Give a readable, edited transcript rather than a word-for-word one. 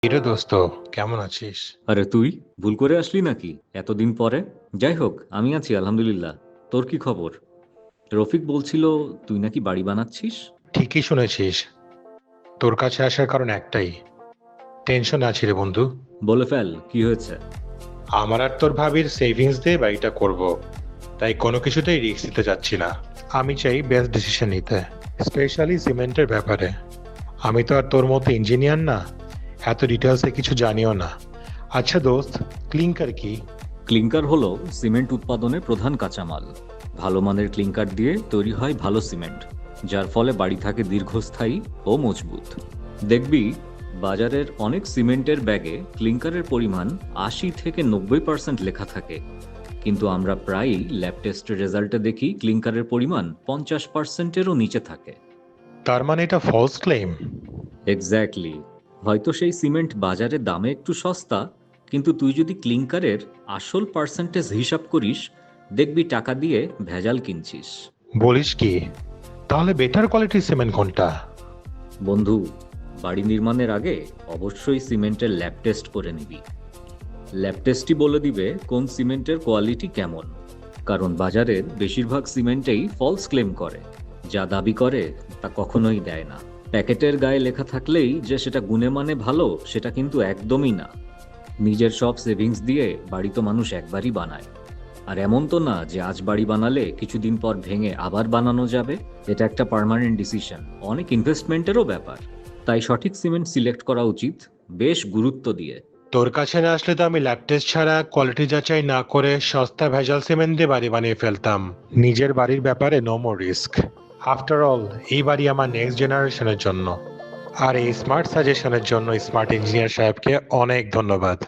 কিরে দোস্ত, কেমন আছিস? আরে তুই ভুল করে আসলি নাকি এতদিন পরে? যাই হোক, আমি আছি আলহামদুলিল্লাহ। তোর কি খবর? রফিক বলছিল তুই নাকি বাড়ি বানাচ্ছিস। ঠিকই শুনেছিস। তোর কাছে আসার কারণ একটাই, টেনশন আছি রে বন্ধু। বলে ফেল, কি হয়েছে? আমার আর তোর ভাবির সেভিংস দিয়ে বাড়িটা করব, তাই কোনো কিছুতেই রিস্ক নিতে যাচ্ছি না। আমি চাই বেস্ট ডিসিশন নিতে, স্পেশালি সিমেন্টের ব্যাপারে। আমি তো আর তোর মতো ইঞ্জিনিয়ার না, এত ডিটেলসে কিছু জানিও না। আচ্ছা দোস্ত, ক্লিংকার কি? ক্লিংকার হলো সিমেন্ট উৎপাদনের প্রধান কাঁচামাল। ভালো মানের ক্লিংকার দিয়ে তৈরি হয় ভালো সিমেন্ট, যার ফলে বাড়ি থাকে দীর্ঘস্থায়ী ও মজবুত। দেখবি, বাজারের অনেক সিমেন্টের ব্যাগে ক্লিংকারের পরিমাণ 80 থেকে 90% লেখা থাকে, কিন্তু আমরা প্রায়ই ল্যাব টেস্টের রেজাল্টে দেখি ক্লিংকারের পরিমাণ 50%-এরও নিচে থাকে। তার মানে এটা ফলস ক্লেম? এক্স্যাক্টলি। হয়তো সেই সিমেন্ট বাজারে দামে একটু সস্তা, কিন্তু তুই যদি ক্লিংকারের আসল পার্সেন্টেজ হিসাব করিস, দেখবি টাকা দিয়ে ভেজাল কিনছিস। বলিস কি? তাহলে বেটার কোয়ালিটির সিমেন্ট কোনটা? বন্ধু, বাড়ি নির্মাণের আগে অবশ্যই সিমেন্টের ল্যাব টেস্ট করে নিবি। ল্যাব টেস্টই বলে দিবে কোন সিমেন্টের কোয়ালিটি কেমন। কারণ বাজারের বেশিরভাগ সিমেন্টেই ফলস ক্লেম করে, যা দাবি করে তা কখনোই দেয় না। প্যাকেটের গায়ে লেখা থাকলেই যে সেটা গুণে মানে ভালো, সেটা কিন্তু একদমই না। নিজের সব সেভিংস দিয়ে বাড়ি তো মানুষ একবারই বানায়। আর এমন তো না যে আজ বাড়ি বানালে কিছুদিন পর ভেঙে আবার বানানো যাবে। এটা একটা পার্মানেন্ট ডিসিশন, অনেক ইনভেস্টমেন্টেরও ব্যাপার। তাই সঠিক সিমেন্ট সিলেক্ট করা উচিত, বেশ গুরুত্ব দিয়ে। তোর কাছে না আসলে তো আমি ল্যাব টেস্ট ছাড়া কোয়ালিটি যাচাই না করে সস্তা ভেজাল সিমেন্ট দিয়ে বাড়ি বানিয়ে ফেলতাম। নিজের বাড়ির ব্যাপারে no more risk. After all, এই বাড়ি আমার নেক্সট জেনারেশনের জন্য। আর এই স্মার্ট সাজেশনের জন্য স্মার্ট ইঞ্জিনিয়ার সাহেবকে অনেক ধন্যবাদ।